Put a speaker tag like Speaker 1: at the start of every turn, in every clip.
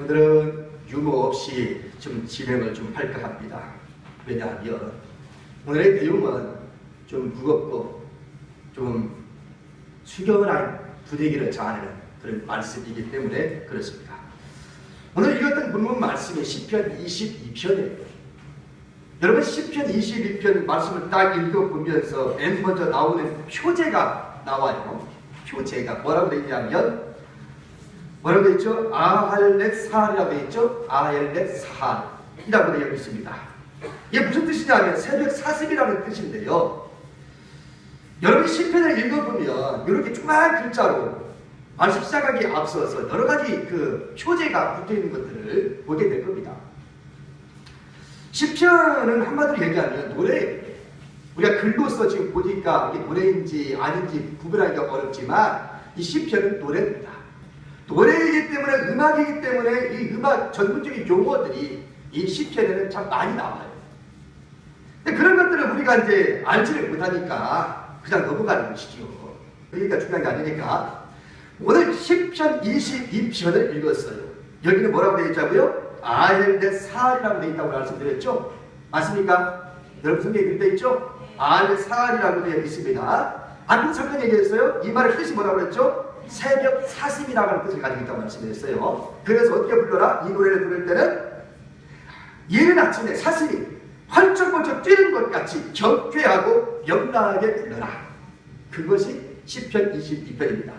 Speaker 1: 오늘은 유머 없이 좀 진행을 좀 할까 합니다. 왜냐하면 오늘의 내용은 좀 무겁고 좀 수경한 분위기를 자아내는 그런 말씀이기 때문에 그렇습니다. 오늘 읽었던 본문 말씀이 시편 22편이에요. 여러분 시편 22편 말씀을 딱 읽어보면서 맨 먼저 나오는 표제가 나와요. 표제가 뭐라고 되어 있냐면 뭐라고 되어 있죠? 아할렛 사할이라고 되어 있죠? 아할렛 사할이라고 되어 있습니다. 이게 무슨 뜻이냐면 새벽 사슴이라는 뜻인데요. 여러분 시편을 읽어보면 이렇게 조그만 글자로 말씀 시작하기 앞서서 여러 가지 그 표제가 붙어있는 것들을 보게 될 겁니다. 시편은 한마디로 얘기하면 노래예요. 우리가 글로서 지금 보니까 이게 노래인지 아닌지 구별하기가 어렵지만 이 시편은 노래입니다. 노래이기 때문에 음악이기 때문에 이 음악 전문적인 용어들이 이 시편에는 참 많이 나와요. 근데 그런 것들을 우리가 이제 알지를 못하니까 그냥 넘어가는 것이죠. 그러니까 중요한 게 아니니까 오늘 시편 22편을 읽었어요. 여기는 뭐라고 되어 있자고요? 아할렛 사할이라고 되어 있다고 말씀드렸죠? 맞습니까? 여러분 성경에 그렇게 되어 있죠? 아할렛 사할이라고 되어 있습니다. 아까 잠깐 얘기했어요. 이 말의 뜻이 뭐라고 그랬죠? 새벽 사슴이라고 하는 뜻을 가지고 있다고 말씀드렸어요. 그래서 어떻게 불러라? 이 노래를 부를 때는 이른 아침에 사슴이 활쩍활쩍 뛰는 것 같이 경쾌하고 명랑하게 불러라. 그것이 시편 22편입니다.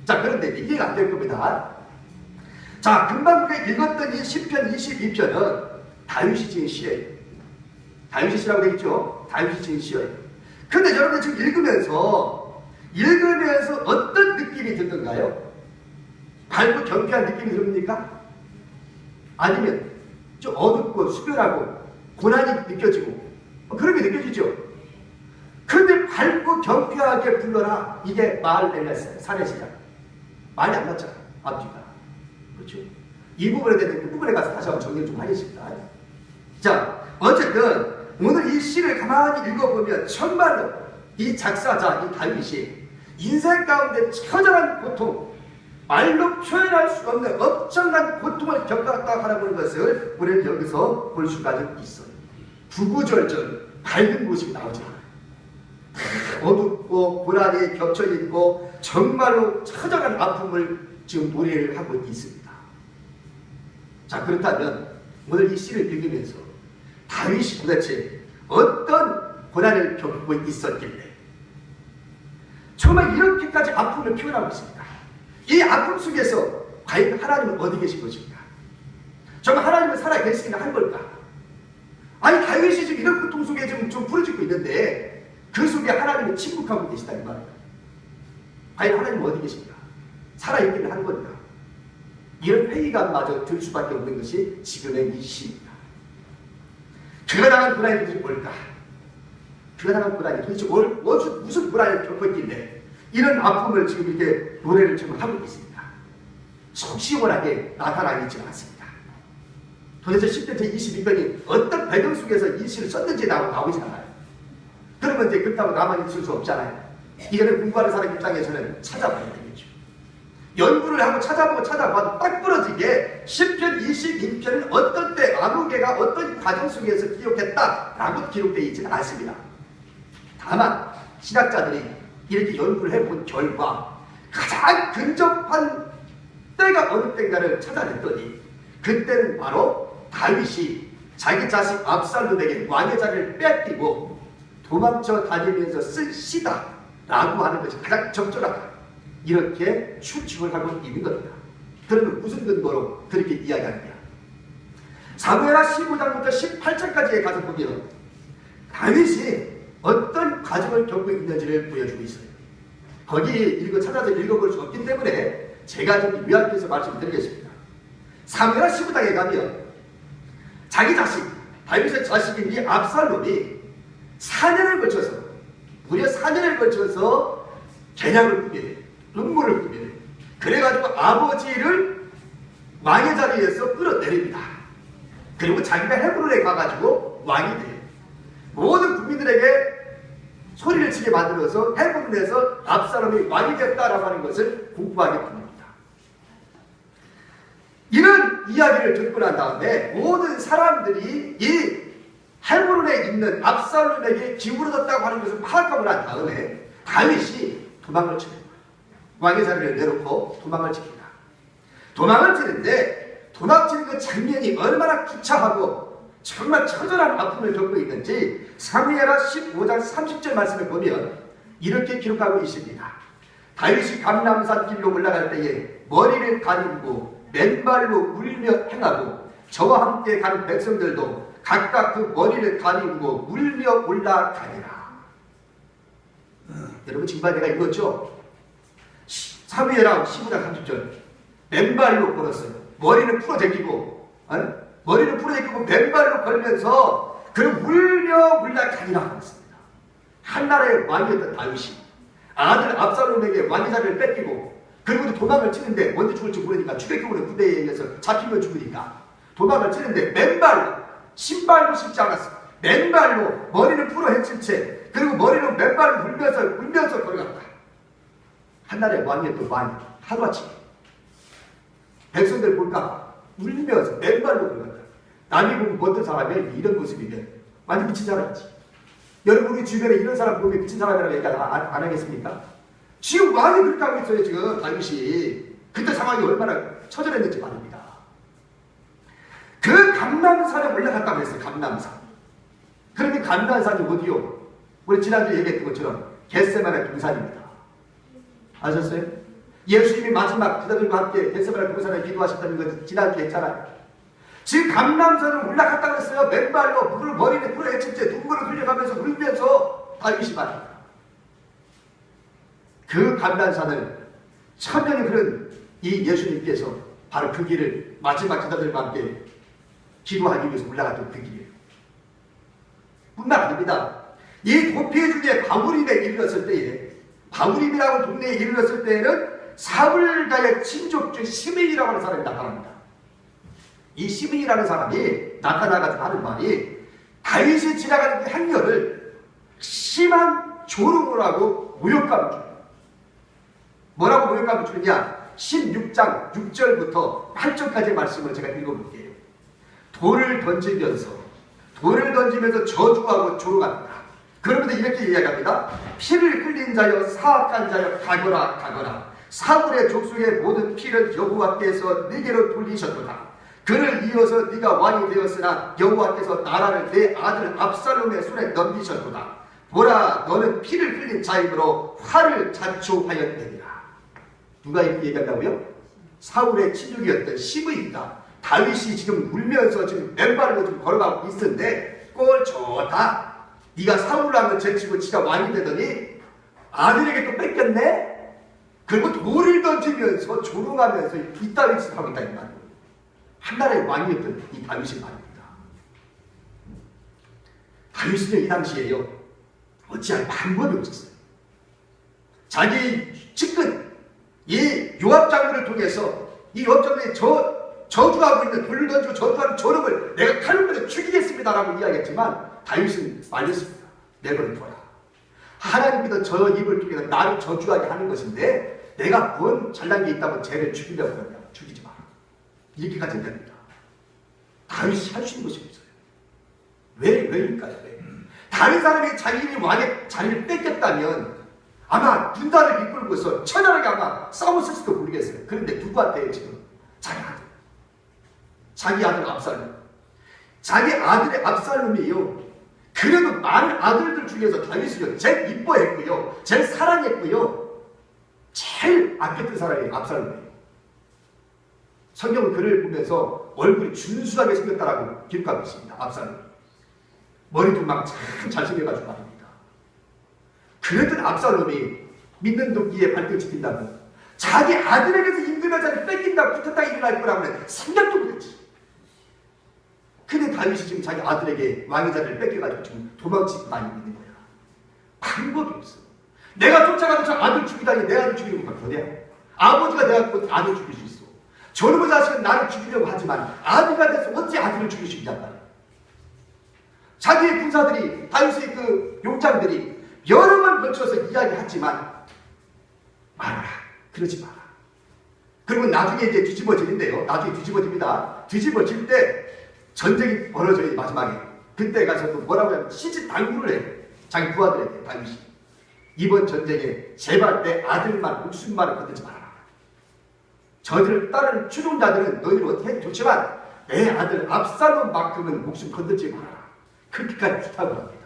Speaker 1: 자, 그런데 이해가 안 될 겁니다. 자, 금방 우리가 읽었던 이 시편 22편은 다윗이 지은 시예요. 다윗이 시라고 되어 있죠? 다윗이 지은 시예요. 근데 여러분 지금 읽으면서 어떤 느낌이 들던가요? 밝고 경쾌한 느낌이 듭니까? 아니면 좀 어둡고 수별하고 고난이 느껴지고 그런 게 느껴지죠? 근데 밝고 경쾌하게 불러라. 이게 마을 멜레스 산의 시작. 말이 안 맞잖아. 앞뒤가. 그렇죠? 이 부분에 대해서 그 부분에 가서 다시 한번 정리를 좀 하겠습니다. 자, 어쨌든 오늘 이 시를 가만히 읽어보면 정말로 이 작사자, 이 다윗이 인생 가운데 처절한 고통, 말로 표현할 수 없는 엄청난 고통을 겪었다 하는 것을 우리는 여기서 볼 수가 있어요. 구구절절 밝은 모습이 나오지 않아요. 어둡고 고난이 겹쳐있고 정말로 처절한 아픔을 지금 노래를 하고 있습니다. 자, 그렇다면 오늘 이 시를 읽으면서 다윗이 도대체 어떤 고난을 겪고 있었길래 정말 이렇게까지 아픔을 표현하고 있습니다. 이 아픔 속에서 과연 하나님은 어디 계신 것인가? 정말 하나님은 살아계시기는 한 걸까? 아니 다윗이 지금 이런 고통 속에 좀 부르짖고 있는데 그 속에 하나님은 침묵하고 계시다 이 말이에요. 과연 하나님은 어디 계신가? 살아있기는 한 걸까? 이런 회의감마저 들 수밖에 없는 것이 지금의 이 시입니다. 그가 당한 고난이 도대체 뭘까? 그가 당한 고난이 도대체 무슨 고난을 겪었길래 이런 아픔을 지금 이렇게 노래를 지금 하고 있습니다. 속 시원하게 나타나 있지는 않습니다. 도대체 10편 제22편이 어떤 배경 속에서 이 시를 썼는지 나오지 않아요. 그러면 이제 그렇다고 가만히 있을 수 없잖아요. 이거는 공부하는 사람 입장에서는 찾아봐야 되겠죠. 연구를 하고 찾아봐도 딱 부러지게 10편 22편은 어떤 때 아무개가 어떤 과정 속에서 기록했다라고 기록되어 있지는 않습니다. 다만 신학자들이 이렇게 연구를 해본 결과 가장 근접한 때가 어느 때인가를 찾아냈더니 그때는 바로 다윗이 자기 자식 압살롬에게 왕의 자리를 뺏기고 도망쳐 다니면서 쓴 시다 라고 하는 것이 가장 적절하다 이렇게 추측을 하고 있는 겁니다. 그러면 무슨 근거로 그렇게 이야기하느냐? 사무엘하 15장부터 18장까지에 가서 보면 다윗이 어떤 과정을 겪고 있는지를 보여주고 있어요. 거기 찾아서 읽어볼 수 없기 때문에 제가 좀 요약해서 말씀드리겠습니다. 사무엘하 15장에 가면 자기 자식, 다윗의 자식인 이 압살롬이 4년을 거쳐서 무려 4년을 거쳐서 개냥을 꾸며요. 음모를 꾸며요. 그래가지고 아버지를 왕의 자리에서 끌어내립니다. 그리고 자기가 헤브론에 가가지고 왕이 돼요. 모든 국민들에게 소리를 치게 만들어서 헤브론에서 압살롬이 왕이 됐다라고 하는 것을 공부하게 됩니다. 이런 이야기를 듣고 난 다음에 모든 사람들이 이 헤브론에 있는 압살롬에게 기울어졌다고 하는 것을 파악하고 난 다음에 다윗이 도망을 치는 거예요. 왕의 자리를 내놓고 도망을 칩니다. 도망을 치는데 도망치는 그 장면이 얼마나 구차하고 정말 처절한 아픔을 겪고 있는지 사무엘하 15장 30절 말씀을 보면 이렇게 기록하고 있습니다. 다윗이 감람산 길로 올라갈 때에 머리를 가리고 맨발로 울며 행하고 저와 함께 가는 백성들도 각각 그 머리를 가리고 울며 올라가니라. 여러분 지금 내가 읽었죠? 사무엘하 15장 30절 맨발로 걸었어요. 머리를 풀어제끼고 맨발로 걸면서 그 울며 올라가니라 하였습니다. 한나라의 왕이었던 다윗이 아들 압살롬에게 왕의 자리를 뺏기고 그리고 도망을 치는데 언제 죽을지 모르니까 추격해오는 부대에 의해서 잡히면 죽으니까 도망을 치는데 맨발로 신발도 신지 않았어. 맨발로 머리를 풀어 헤친 채 그리고 머리로 맨발로 울면서 걸어갔다. 한나라의 왕이었던 왕이 하루아침에 백성들 볼까 울면서 맨발로 걸어갔다. 남이 보면 어떤 사람이 이런 모습이면 완전 미친 사람이지. 여러분 우리 주변에 이런 사람 보면 미친 사람이라고 얘기 안 하겠습니까? 지금 왕이 그렇게 하고 있어요. 지금 다윗이 그때 상황이 얼마나 처절했는지 말입니다. 그 감람산에 올라갔다고 했어요. 감람산. 그러면 감람산이 어디요? 우리 지난주에 얘기했던 것처럼 겟세마네 동산입니다. 아셨어요? 예수님이 마지막 그들과 함께 겟세마네 동산에 기도하셨다는 거 지난주에 했잖아요. 지금 감람산을 올라갔다고 했어요. 맨발로 물을 머리에 풀어 헤친 채 둥그러 흘려가면서 울면서 다윗이 말합니다. 그 감람산을 천년이 흐른 이 예수님께서 바로 그 길을 마지막 기다들과 함께 기도하기 위해서 올라갔던 그 길이에요. 뿐만 아닙니다. 이 도피 중에 바구림에 이르렀을 때에 바구림이라는 동네에 이르렀을 때에는 사울가의 친족 중 시므이라고 하는 사람이 나타납니다. 이 시므이라는 사람이 나타나가지고 하는 말이 다윗이 지나가는 그 행렬을 심한 조롱을 하고 모욕감을 줍니다. 뭐라고 모욕감을 주느냐? 16장 6절부터 8절까지의 말씀을 제가 읽어볼게요. 돌을 던지면서 저주하고 조롱합니다. 그러면서 이렇게 이야기합니다. 피를 흘린 자여 사악한 자여 가거라. 사울의 족속의 모든 피를 여호와께서 네게로 돌리셨도다. 그를 이어서 네가 왕이 되었으나 여호와께서 나라를 내 아들 압살롬의 손에 넘기셨도다. 보라 너는 피를 흘린 자이므로 화를 자초하였느니라. 누가 이렇게 얘기한다고요? 사울의 친족이었던 시므이입니다. 다윗이 지금 울면서 지금 맨발로 좀 걸어가고 있는데 꼴 좋다. 네가 사울왕을 제치고 지가 왕이 되더니 아들에게 또 뺏겼네? 그리고 돌을 던지면서 조롱하면서 이따위 짓을 하고 있다는 말이에요. 한나라의 왕이었던 이 다윗이 말입니다. 다윗은 이 당시에요. 어찌할 방법이 없었어요. 자기 측근 이 요압 장군을 통해서 이 요압 장군이 저주하고 있는 돌을 던지고 저주하는 저놈을 내가 칼로 물어 죽이겠습니다라고 이야기했지만 다윗은 말렸습니다. 내버려둬라. 하나님께서 저 입을 통해서 나를 저주하게 하는 것인데 내가 뭔 잘난 게 있다고 쟤를 죽이려고 그러냐. 죽이지 마라. 이렇게까지 됩니다. 다윗이 할 수 있는 것이 없어요. 왜일까요? 왜? 다른 사람이 자기의 왕의 자리를 뺏겼다면 아마 군단을 이끌고서 처절하게 아마 싸웠을지도 모르겠어요. 그런데 누구한테 지금? 자기 아들 압살롬. 자기 아들의 압살롬이요. 그래도 많은 아들들 중에서 다윗을 제일 이뻐했고요. 제일 사랑했고요. 제일 아꼈던 사람이 압살롬이에요. 성경은 그를 보면서 얼굴이 준수하게 생겼다라고 기록하고 있습니다. 압살롬. 머리도 막 참 잘생겨가지고 말입니다. 그랬던 압살롬이 믿는 도끼에 발등 지킨다고 자기 아들에게서 임금의 자리를 뺏긴다고 붙었다 일어날 거라고는 생각도 못했지. 근데 다윗이 지금 자기 아들에게 왕의 자리를 뺏겨가지고 지금 도망치고 다니고 있는 거야. 방법이 없어. 내가 쫓아가서 저 아들 죽이다니 내 아들 죽이는 것만 더냐? 아버지가 내가 곧 아들 죽일 수 있어. 저놈의 자식은 나를 죽이려고 하지만 아들가 돼서 어찌 아들을 죽일 수 있냔 말이야. 자기의 군사들이 다윗의 그 용장들이 여러 번 걸쳐서 이야기했지만 말아라. 그러지 마라. 그리고 나중에 이제 뒤집어지는데요. 나중에 뒤집어집니다. 뒤집어질 때 전쟁이 벌어져요. 마지막에 그때 가서 또 뭐라고 하면 시집 당부를 해. 자기 부하들에게 다윗이 이번 전쟁에 제발 내 아들만 목숨만을 건들지 말아라. 저들을 따르는 추종자들은 너희를 어떻게 해도 좋지만 내 아들 압살롬만큼은 목숨 건들지 말아라. 그렇게까지 부탁을 합니다.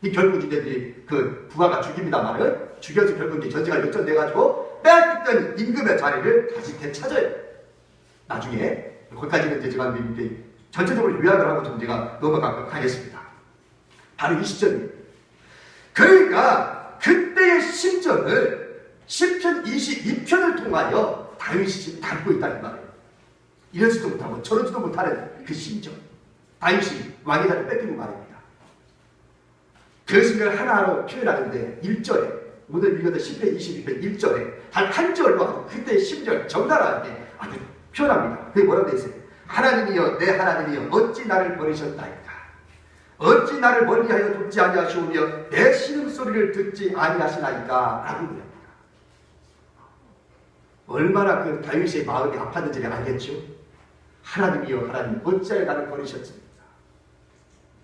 Speaker 1: 이 결국 이제 그 부하가 죽입니다만은 죽여서 결국 이제 전쟁을 역전돼가지고 빼앗겼던 임금의 자리를 다시 되찾아요. 나중에 거기까지는 이제 제가 전체적으로 요약을 하고 좀 제가 넘어가겠습니다. 바로 이 시점입니다. 그러니까 그때의 심정을 시편 22편을 통하여 다윗이 지금 담고 있다는 말이에요. 이러지도 못하고 저러지도 못하는 그 심정. 다윗이 왕의 자리를 뺏기고 말입니다. 그 심정을 하나하나 표현하는데 1절에 오늘 읽었던 시편 22편 1절에 단 한 절로 아주 그때의 심정을 적나라하게 아주 표현합니다. 그게 뭐라고 되어 있어요? 하나님이여 내 하나님이여 어찌 나를 버리셨나이까. 어찌 나를 멀리하여 돕지 아니하시오며 내 신음소리를 듣지 아니하시나이까 라고 합니다. 얼마나 그 다윗의 마음이 아팠는지 알겠죠? 하나님이여 하나님 어찌하여 나를 버리셨습니까?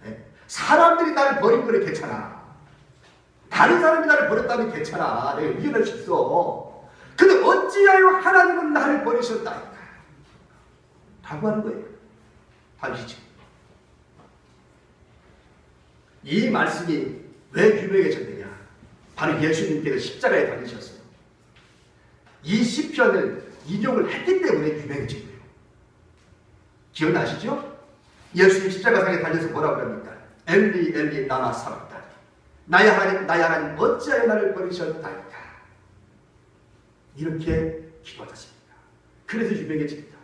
Speaker 1: 네? 사람들이 나를 버린 거는 괜찮아. 다른 사람이 나를 버렸다면 괜찮아. 내가 이겨낼 수 있어. 근데 어찌하여 하나님은 나를 버리셨나이까 라고 하는 거예요. 다윗이죠. 이 말씀이 왜 유명해졌느냐? 바로 예수님께서 십자가에 달리셨어요. 이 시편을 인용을 했기 때문에 유명해진 거예요. 기억나시죠? 예수님 십자가상에 달려서 뭐라고 합니까? 엘리 엘리 라마 사박다니 나의 하나님 어찌하여 나를 버리셨나이까. 이렇게 기도하셨습니다. 그래서 유명해집니다.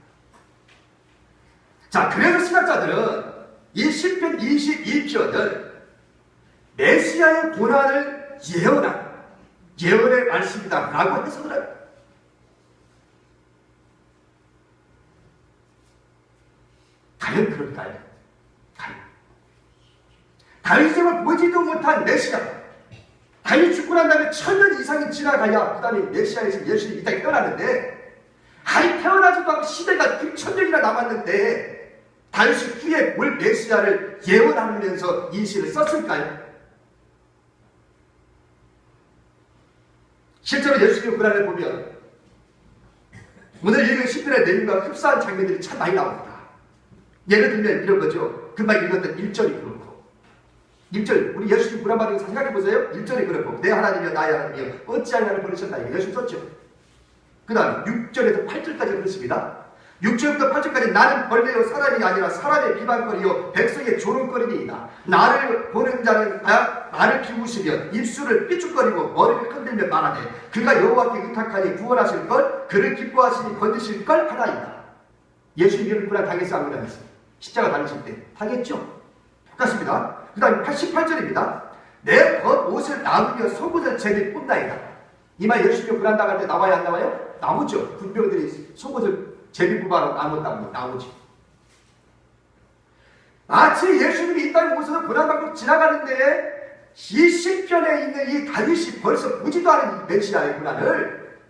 Speaker 1: 자, 그래서 신학자들은 이 시편 22편을 메시아의 고난을 예언한 예언의 말씀이다 라고 해석을 해요. 과연 그럴까요? 다윗을 보지도 못한 메시아, 다윗 죽고 난 다음에 1000년 이상이 지나가야 그 다음에 메시아에서 예수님이 이 땅에 태어났는데 아직 태어나지도 않고 시대가 1000년이나 남았는데 다윗이 후에 올 메시아를 예언하면서 이 시를 썼을까요? 실제로 예수님의 고난을 보면 오늘 읽은 시편의 내용과 흡사한 장면들이 참 많이 나옵니다. 예를 들면 이런 거죠. 금방 읽었던 1절이 그렇고 1절 우리 예수님 고난받은 거 생각해 보세요. 1절이 그렇고 내 하나님이여 나의 하나님이여 어찌하여 나를 버리셨나이까 예수님 썼죠. 그 다음 6절에서 8절까지 그렇습니다. 6절부터 8절까지 나는 벌레요 사람이 아니라 사람의 비방거리요 백성의 조롱거리니이다. 나를 보는 자는 나를 비웃으며 입술을 삐죽거리고 머리를 흔들며 말하되 그가 여호와께 의탁하니 구원하실 걸 그를 기뻐하시니 건지실 걸 하나이다. 예수님이 고난 당했어 안 당했어? 십자가 달리실 때 당했죠. 똑같습니다. 그 다음 88절입니다. 내 겉옷을 나누며 속옷을 제비 꾼다이다. 이말 예수님이 고난 당할 때 나와야 안 나와요? 나오죠. 군병들이 속옷을 제비 뽑아서 나눴다고 나오지. 마치 예수님이 이 땅에 오셔서 고난받고 지나가는데 이 시편에 있는 이 다윗이 벌써 보지도 않은 메시아의 고난을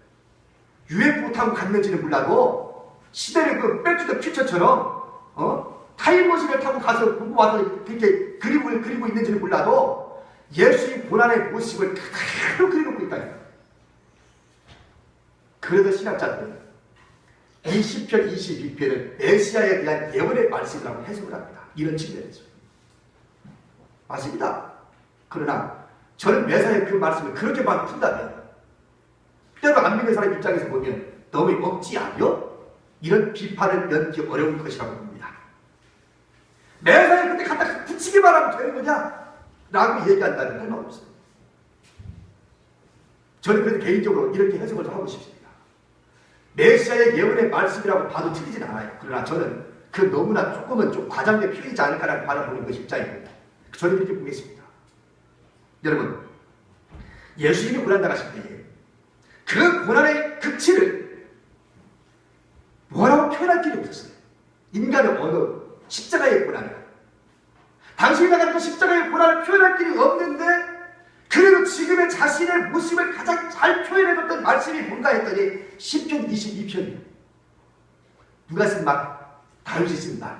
Speaker 1: UFO 타고 갔는지는 몰라도 시대를 그 백투더 퓨처처럼 타임머신을 타고 가서 보고 와서 그렇게 그림을 그리고 있는지는 몰라도 예수의 고난의 모습을 그대로 그려놓고 있다. 그래도 신학자들은 이 시편 22편을 메시아에 대한 예언의 말씀이라고 해석을 합니다. 이런 측면에서. 맞습니다. 그러나 저는 메시아의 그 말씀을 그렇게만 푼다면 때로 안 믿는 사람 입장에서 보면 너무 억지 아니요? 이런 비판을 면하기 어려운 것이라고 봅니다. 메시아에 그때 갖다 붙이기만 하면 되는 거냐? 라고 얘기한다면 할 말 없어요. 저는 그래서 개인적으로 이렇게 해석을 좀 하고 싶습니다. 메시아의 예언의 말씀이라고 봐도 틀리진 않아요. 그러나 저는 그 너무나 조금은 좀 과장된 표현이지 않을까라고 바라보는 것이 입장입니다. 저는 이렇게 보겠습니다. 여러분, 예수님이 고난당하실 때에 그 고난의 극치를 뭐라고 표현할 길이 없었어요. 인간의 언어, 십자가의 고난을. 당신이 나가는 그 십자가의 고난을 표현할 길이 없는데 그래도 지금의 자신의 모습을 가장 잘 표현해줬던 말씀이 뭔가 했더니 시편 22편 누가 쓴 막 다윗이 쓴 말.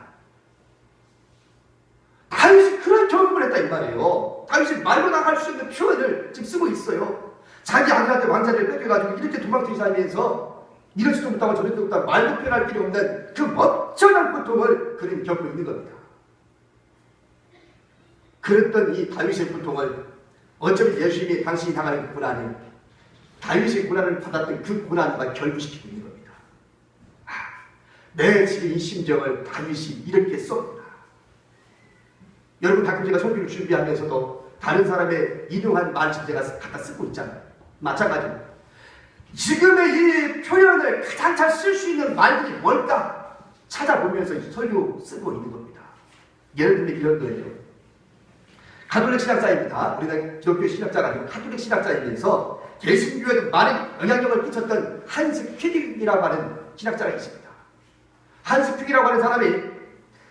Speaker 1: 다윗이 그런 경험을 했다 이 말이에요. 다윗이 말로나 할 수 있는 표현을 지금 쓰고 있어요. 자기 아들한테 왕자를 뺏겨가지고 이렇게 도망치기 시작하면서 이러지도 못하고 저러지도 못하고 말도 표현할 필요 없는 그 멋쩍은 고통을 그는 겪고 있는 겁니다. 그랬던 이 다윗의 고통을 어쩌면 예수님이 당신이 당하는 그 고난을 다윗의 고난을 받았던 그 고난과 결부시키고 있는 겁니다. 내 지금 이 심정을 다윗이 이렇게 썼구나. 여러분 가끔 제가 설교를 준비하면서도 다른 사람의 인용한 말씀 제가 갖다 쓰고 있잖아요. 마찬가지로 지금의 이 표현을 가장 잘 쓸 수 있는 말들이 뭘까 찾아보면서 설교 쓰고 있는 겁니다. 예를 들면 이런 거예요. 가톨릭 신학자입니다. 우리나라 기독교 신학자가 아니고 가톨릭 신학자이면서 개신교에도 많은 영향력을 끼쳤던 한스 퀴딕이라고 하는 신학자가 있습니다. 한스 퀴딕이라고 하는 사람이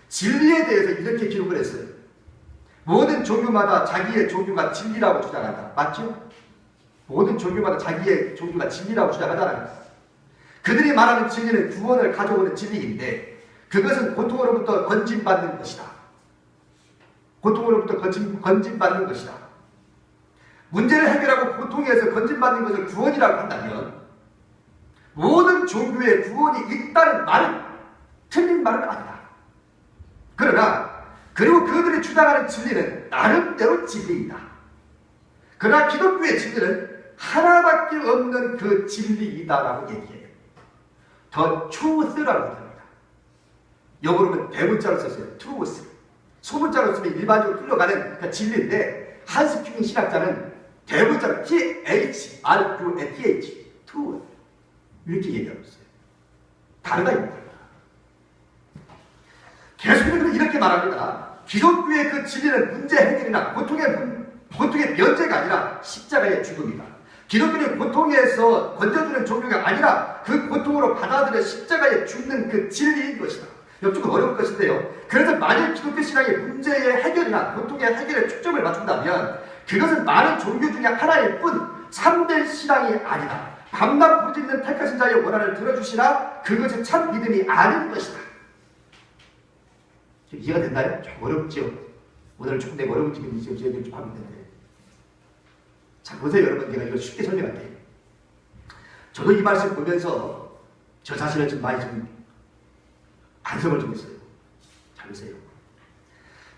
Speaker 1: 진리에 대해서 이렇게 기록을 했어요. 모든 종교마다 자기의 종교가 진리라고 주장한다. 맞죠? 모든 종교마다 자기의 종교가 진리라고 주장하잖아요. 그들이 말하는 진리는 구원을 가져오는 진리인데 그것은 고통으로부터 건짐받는 것이다. 고통으로부터 건짐받는 것이다. 문제를 해결하고 고통에서 건짐받는 것을 구원이라고 한다면 모든 종교에 구원이 있다는 말은 틀린 말은 아니다. 그러나 그리고 그들이 주장하는 진리는 나름대로 진리이다. 그러나 기독교의 진리는 하나밖에 없는 그 진리이다라고 얘기해요. 더 truth라고 합니다. 영어로는 대문자로 썼어요. truth. 소문자로 쓰면 일반적으로 흘러가는 그 진리인데 한스 퀴딕 신학자는 대문자로 TH, R-U-T-H, truth 이렇게 얘기하고 있어요. 다르다 이겁니다. 계속해서 이렇게 말합니다. 기독교의 그 진리는 문제 해결이나 고통의 면제가 아니라 십자가의 죽음이다. 기독교는 고통에서 건져주는 종교가 아니라 그 고통으로 받아들여 십자가에 죽는 그 진리인 것이다. 이거 조금 어려울 것인데요. 그래서 만일 기독교 신앙의 문제의 해결이나 고통의 해결에 초점을 맞춘다면 그것은 많은 종교 중에 하나일 뿐 참된 신앙이 아니다. 밤낮 부르짖는 택하신 자의 원한을 들어주시나 그것은 참 믿음이 아닌 것이다. 이해가 됐나요? 좀 어렵죠? 오늘 조금 내가 어려운 지금 이야기를 좀 하면 되는데. 자, 보세요, 여러분. 제가 이거 쉽게 설명할게요. 저도 이 말씀 보면서 저 자신을 좀 많이 좀 반성을 좀 했어요. 잘 보세요.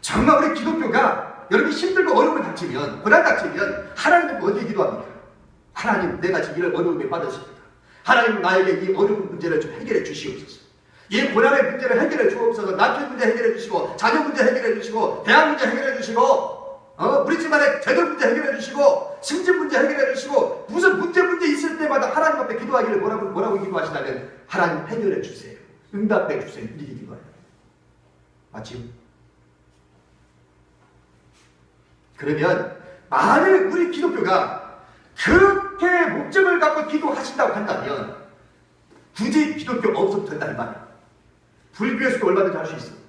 Speaker 1: 정말 우리 기독교가 여러분이 힘들고 어려움을 닥치면, 고난 닥치면, 하나님은 어디에 기도합니까? 하나님, 내가 지금 이런 어려움에 빠졌습니다. 하나님, 나에게 이 어려운 문제를 좀 해결해 주시옵소서. 이 고난의 문제를 해결해 주옵소서. 남편 문제 해결해 주시고, 자녀 문제 해결해 주시고, 대학 문제 해결해 주시고, 우리 집안의 제도 문제 해결해 주시고, 승진 문제 해결해 주시고, 무슨 문제 있을 때마다 하나님 앞에 기도하기를 뭐라고 기도하시냐면 하나님 해결해 주세요. 응답해 주세요. 이렇게 기도해요. 맞지요? 그러면 만일 우리 기독교가 그렇게 목적을 갖고 기도하신다고 한다면 굳이 기독교 없어도 된다 이 말이에요. 불교에서도 얼마든지 할 수 있어요.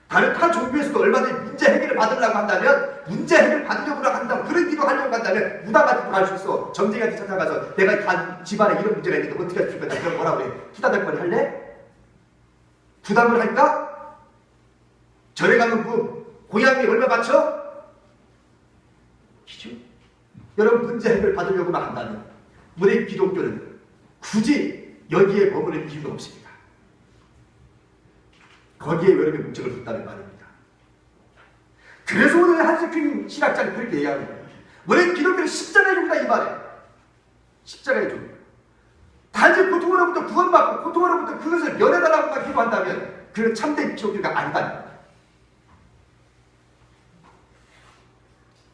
Speaker 1: 다른 타 종교에서도 얼마든지 문제 해결을 받으려고 한다면 문제 해결 받으려고 한다면 그런 기도하려고 한다면 무당 같은 거 할 수 있어. 점쟁이한테 찾아가서 내가 간 집안에 이런 문제가 있는데 어떻게 할 수 있을까? 내가 뭐라고 해? 투다달거리 할래? 부담을 할까? 절에 가면 그 고향에 얼마 바쳐? 기죠? 여러분 문제 해결 받으려고만 한다면 우리 기독교는 굳이 여기에 머무를 이유가 없습니다. 거기에 여러분의 목적을 뒀다는 말입니다. 그래서 오늘 한스 퀴딕 신학자는 그렇게 얘기하는 거예요. 우리 기독교는 십자가의 종이다 이 말이에요. 십자가의 종. 단지 고통으로부터 구원받고 고통으로부터 그것을 면해달라고만 기도한다면 그는 참된 기독교가 아니다.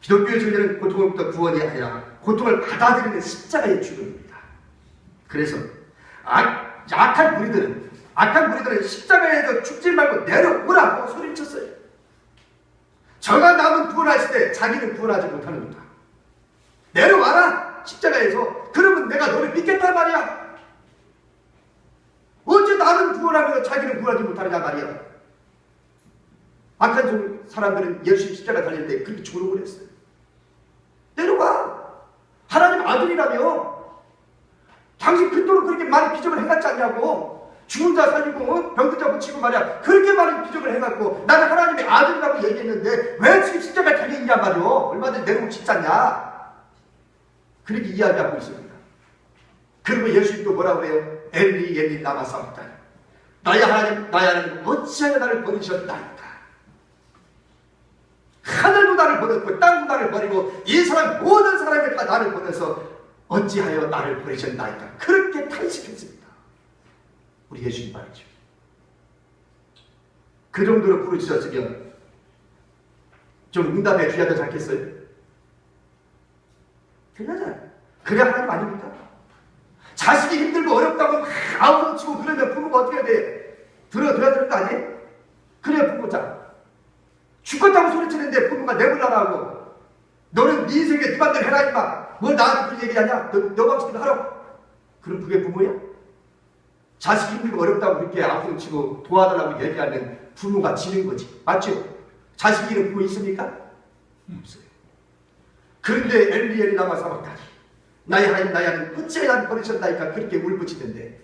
Speaker 1: 기독교의 진리는 고통으로부터 구원이 아니라 고통을 받아들이는 십자가의 죽음입니다. 그래서 악한 무리들은 십자가에서 죽지 말고 내려오라고 소리쳤어요. 저가 남은 구원하실 때 자기는 구원하지 못하는구나. 내려와라 십자가에서. 그러면 내가 너를 믿겠단 말이야. 어째 나는 구원하면서 자기는 구원하지 못하느냐 말이야. 악한 사람들은 예수 십자가 달릴 때 그렇게 조롱을 했어요. 내려가. 하나님 아들이라며. 당신 그토록 그렇게 많은 기적을 행하지 않냐고. 죽은 자 살리고 병든 자 고치고 말이야. 그렇게 많은 기적을 해갖고 나는 하나님의 아들이라고 얘기했는데 왜 지금 십자가에 달려있냐 말이오. 얼마든지 내놓고 싶잖냐. 그렇게 이야기하고 있습니다. 그리고 예수님도 뭐라고 그래요? 엘리 엘리 라마 사박다니, 나의 하나님 나의 하나님 어찌하여 나를 버리셨나이까. 하늘도 나를 버렸고 땅도 나를 버리고 이 사람 모든 사람이 다 나를 버려서 어찌하여 나를 버리셨나이까. 그렇게 탄식했습니다. 우리 예수님 말이죠. 그 정도로 부르짖었으면 좀 응답해 주셔야 되지 않겠어요? 그러잖아요. 그래 하나님 아닙니까? 자식이 힘들고 어렵다고 막 아우성치고 그러면 부모가 어떻게 해야 돼? 들어줘야 되는 거 아니에요? 그래야 부모잖아. 죽겠다고 소리치는데 부모가 내불라고, 너는 네 인생에 네 맘대로 해라 임마, 뭘 나한테 그렇게 얘기하냐, 너 방식대로 하라고. 그럼 그게 부모야? 자식이 힘들고 어렵다고 그렇게 아우성치고 도와달라고 얘기하면 부모가 지는 거지. 맞죠? 자식이 이런 부모 있습니까? 없어요. 그런데 엘리 엘리 라마 사박다니, 나의 하나님 나의 하나님 어찌하여 나를 버리셨나이까. 그렇게 울부짖는데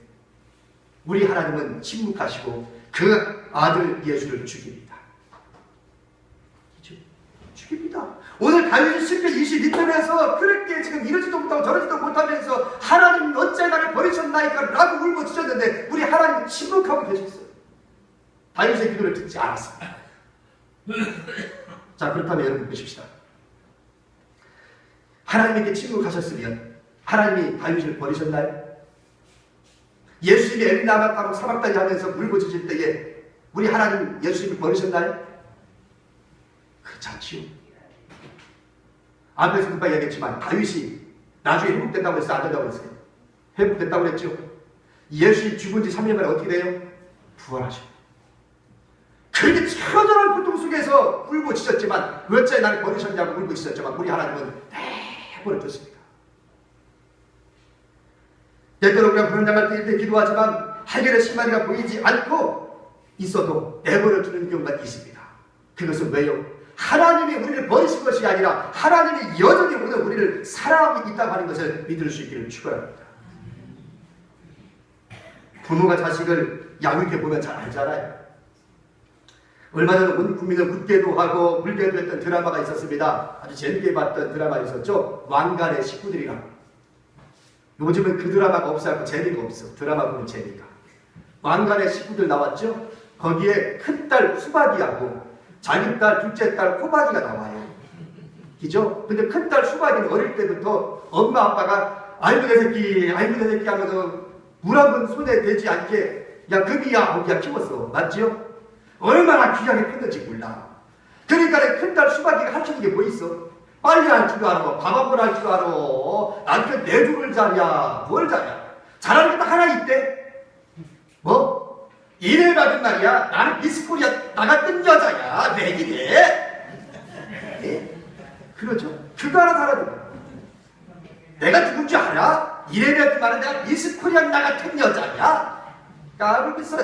Speaker 1: 우리 하나님은 침묵하시고 그 아들 예수를 죽입니다. 죽입니다. 오늘 다윗이 시편 22편에서 그렇게 지금 이러지도 못하고 저러지도 못하면서 하나님 어찌하여 나를 버리셨나이까 라고 울부짖었는데 우리 하나님은 침묵하고 계셨어요. 다윗의 기도를 듣지 않았습니다. 자, 그렇다면 여러분 보십시다. 하나님에게 침묵하셨으면 하나님이 다윗을 버리셨나요? 예수님이 엘리 라마 사박다니 하면서 울부짖을 때에 우리 하나님 예수님을 버리셨나요? 그렇지 않지요. 앞에서 금방 얘기했지만 다윗이 나중에 회복된다고 했어요? 안 된다고 했어요? 회복됐다고 했죠. 예수님 죽은 지 3년 만에 어떻게 돼요? 부활하셔요. 그렇게 처절한 고통 속에서 울부짖었지만 어째 나를 버리셨냐고 울부짖었지만 우리 하나님은 내버려뒀습니다. 때때로 우리가 불안장할 때 기도하지만 하늘의 신마리가 보이지 않고 있어도 내버려두는 경우가 있습니다. 그것은 왜요? 하나님이 우리를 버리신 것이 아니라 하나님이 여전히 오늘 우리를 사랑하고 있다고 하는 것을 믿을 수 있기를 축원합니다. 부모가 자식을 양육해 보면 잘 알잖아요. 얼마 전에 온 국민을 웃게도 하고 울게도 했던 드라마가 있었습니다. 아주 재밌게 봤던 드라마가 있었죠. 왕관의 식구들이라고. 요즘은 그 드라마가 없어서 재미가 없어. 드라마 보는 재미가. 왕관의 식구들 나왔죠. 거기에 큰딸 수박이하고 자기 딸 둘째 딸 호박이가 나와요. 그죠? 근데 큰딸 수박이는 어릴 때부터 엄마 아빠가 아이고 내 새끼 하면서 물 한 번 손에 대지 않게 야 금이야 거기야 키웠어. 맞죠? 얼마나 귀하게 컸는지 몰라. 그러니까 큰딸 수박이가 할 수 있는 게 뭐 있어? 빨리 할 줄 알아. 밥 한 번 할 줄 알아. 남편 내조를 잘이야. 뭘 잘이야. 잘하는 게 딱 하나 있대. 뭐? 이래 받은 말이야. 나는 미스코리아 나갔던 여자야. 내기래. 예? 그렇죠. 그거 하나 살아도 내가 누군 줄 알아? 이래 받은 말은 내가 미스코리아 나갔던 여자야. 까불겠어.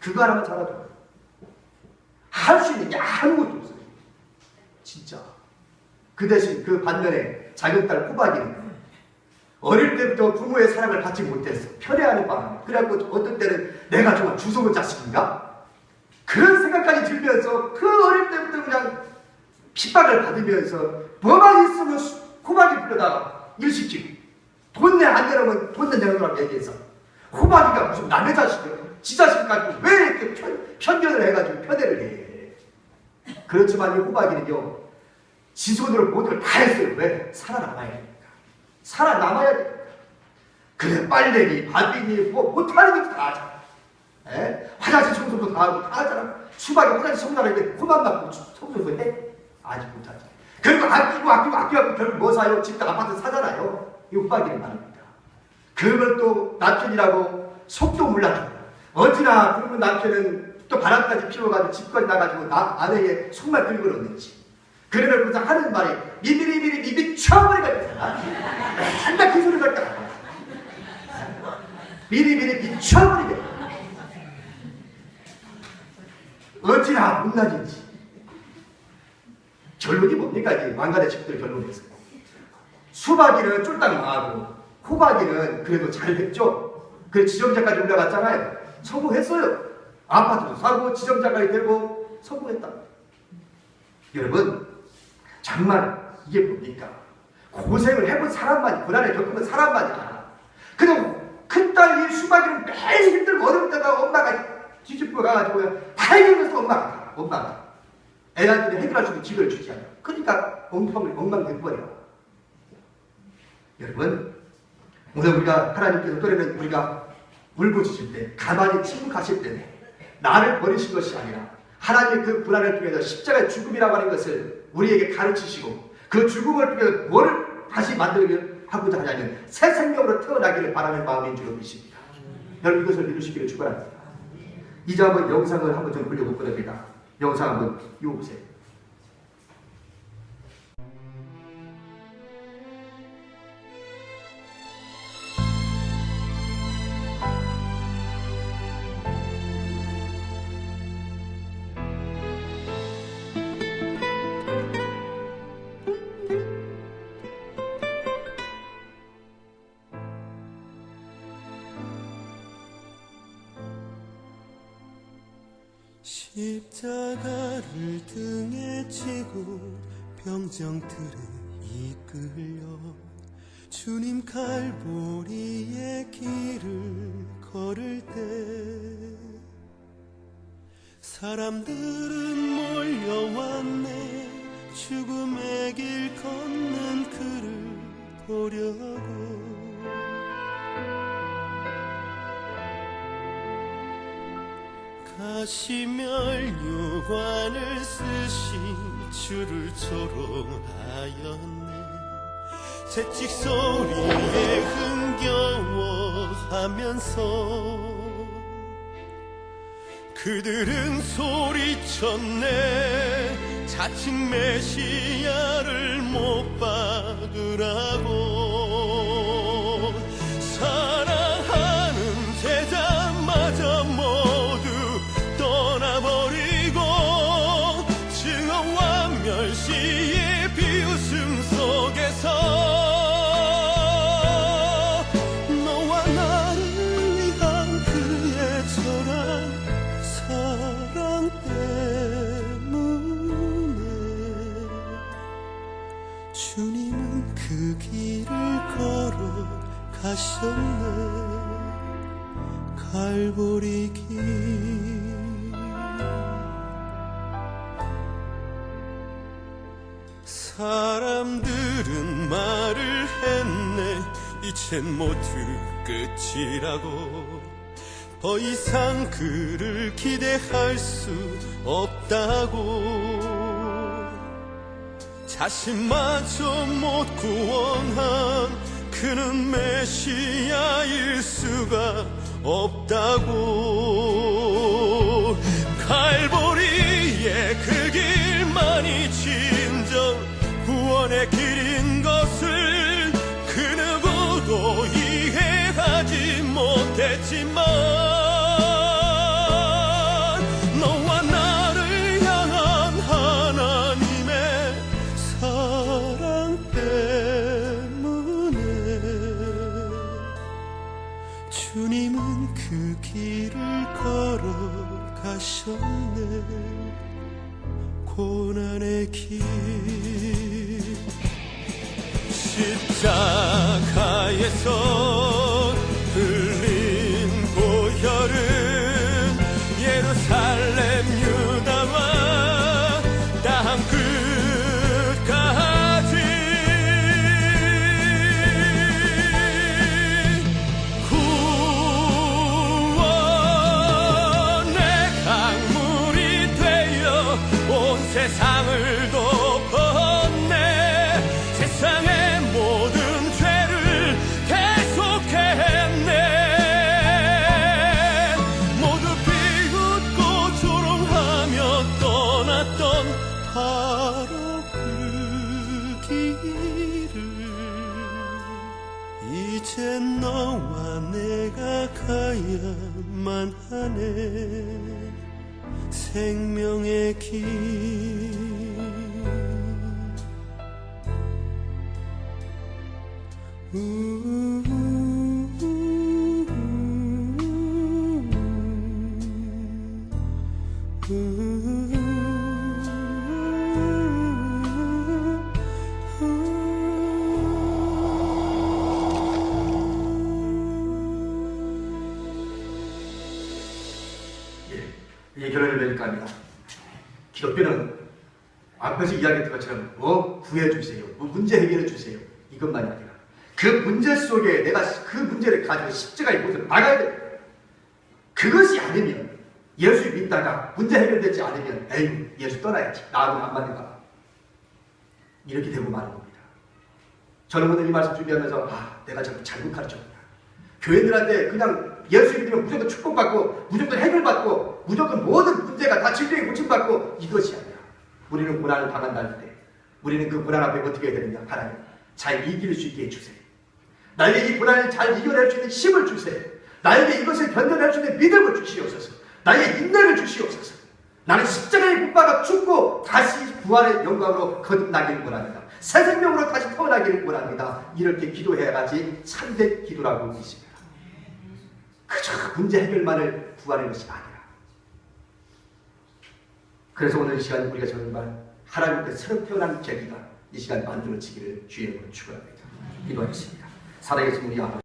Speaker 1: 그거 하나만 잘하도 할 수 있는 게 아무것도 없어요. 진짜. 그 대신 그 반면에 작은 딸 호박이는 어릴 때부터 부모의 사랑을 받지 못했어. 편애하는 마음. 그래갖고 어떤 때는 내가 정말 주워본 자식인가? 그런 생각까지 들면서 그 어릴 때부터 그냥 핍박을 받으면서 뭐만 있으면 호박이 불러다가 일시키고 돈 내 안 내려면 돈 내놓으라고 얘기해서 호박이가 무슨 남의 자식이야. 지 자식 가지고 왜 이렇게 편견을 해가지고 편애를 해. 그렇지만 이 호박이는요 지 손으로 모든 걸 다 했어요. 왜? 살아남아야 되니까. 살아남아야 돼. 그래 빨래니 밥이니 뭐 못하는 것도 다 하잖아. 화장실 청소도 다 하고 다 하잖아. 수박이 화장실 청소하는데 코만 막고 청소도 해? 아직 못하지. 그리고 아끼고 결국 뭐 사요? 집도 아파트 사잖아요. 이 호박이는 말입니다. 그걸 또 남편이라고 속도 몰라줘. 어찌나 그러면 남편은 또 바람까지 피워가지고 집까지 나가지고 나 아내의 속만 긁어놓는지. 그러면서 하는 말이 미비리비리 쳐버리가 되잖아. 맨날 그 소리를 할까. 미리미리 미쳐버리게. 어찌나 못나진지. 결론이 뭡니까? 이 왕관의 친구들 결론에서. 수박이는 쫄딱 망하고 호박이는 그래도 잘했죠. 그래 지점장까지 올라갔잖아요. 성공했어요. 아파트도 사고 지점장까지 되고 성공했다. 여러분 정말 이게 뭡니까? 고생을 해본 사람만이, 고난을 겪으면 사람만이 알아. 그냥 큰딸이 수박이는 매일 힘들고 어렵다가 엄마가 뒤집고 가가지고 다 해결해서 엄마가 애한테 해결할 수 있는 기회를 주지 않아. 그러니까 엉망돼버려. 여러분 오늘 우리가 하나님께서 또래는 우리가 울부짖을 때, 가만히 침묵하실 때는 나를 버리신 것이 아니라 하나님의 그 고난을 통해서 십자가의 죽음이라고 하는 것을 우리에게 가르치시고 그 죽음을 통해서 뭘 다시 만들고자 하냐면 새 생명으로 태어나기를 바라는 마음인 줄 믿습니다. 여러분 이것을 믿으시기를 축원합니다. 이제 한번 영상을 한번 좀 보려고 합니다. 영상 한번 이어보세요.
Speaker 2: 십자가를 등에 지고 병정들을 이끌려 주님 갈보리의 길을 걸을 때 사람들은 몰려왔네. 죽음의 길 걷는 그를 보려고. 가시멸 유관을 쓰신 주를 조롱하였네. 채찍 소리에 흥겨워하면서 그들은 소리쳤네. 자칭 메시아를 못 박으라고. 사랑하는 제자마저 모두 떠나버리고 증오와 멸시의 비웃음 속에서 너와 나를 위한 그의 절한 사랑 때문에 주님은 그 길을 걸어가셨네. 갈보리 길. 사람들은 말을 했네. 이젠 모두 끝이라고. 더 이상 그를 기대할 수 없다고. 자신마저 못 구원한 그는 메시아일 수가 없다고. 갈보리의 그 길만이 진정 구원의 길인 것을 그 누구도 이해하지 못했지만 너와 나를 향한 하나님의 사랑 때문에 주님은 그 길을 걸어가셨네. 고난의 길. 십자가에서 흘린 보혈은 예루살렘 유다와 땅 끝까지 구원의 강물이 되어 온 세상을 덮었네. 세상의 모든 죄를 대속했네. 모두 비웃고 조롱하며 떠났던 바로 그 길을 이제 너와 내가 가야만 하네. 생명의 길.
Speaker 1: 예, 결론을 내릴까 합니다. 기독교는 앞에서 이야기했던 것처럼 구해주세요, 문제 해결해 주세요, 이것만이 아니라 그 문제 속에 내가 그 문제를 가지고 십자가에 못 나가야 돼. 그것이 아니면, 예수 믿다가 문제 해결되지 않으면 에이, 예수 떠나야지, 나하고는 안 맞는가, 이렇게 되고 마는 겁니다. 저는 오늘 이 말씀 준비하면서 내가 자꾸 잘못 가르쳤구나. 교회들한테 그냥 예수 믿으면 무조건 축복받고 무조건 해결받고 무조건 모든 문제가 다 진리에 고침받고, 이것이 아니라 우리는 고난을 당한다 때 우리는 그 고난 앞에 어떻게 해야 되느냐. 하나님, 잘 이길 수 있게 해주세요. 나에게 이 고난을 잘 이겨낼 수 있는 힘을 주세요. 나에게 이것을 견뎌낼 수 있는 믿음을 주시옵소서. 나에게 인내를 주시옵소서. 나는 십자가에 못 박아 죽고 다시 부활의 영광으로 거듭나기를 원합니다. 새 생명으로 다시 태어나기를 원합니다. 이렇게 기도해야지 참된 기도라고 믿습니다. 그저 문제 해결만을 구하는 것이 아니라. 그래서 오늘 이 시간 우리가 정말 하나님께 새로 태어난 계기가 이 시간 만들어지기를 주의 이름으로 축원합니다. 기도하겠습니다. 살아계신 우리 아버지,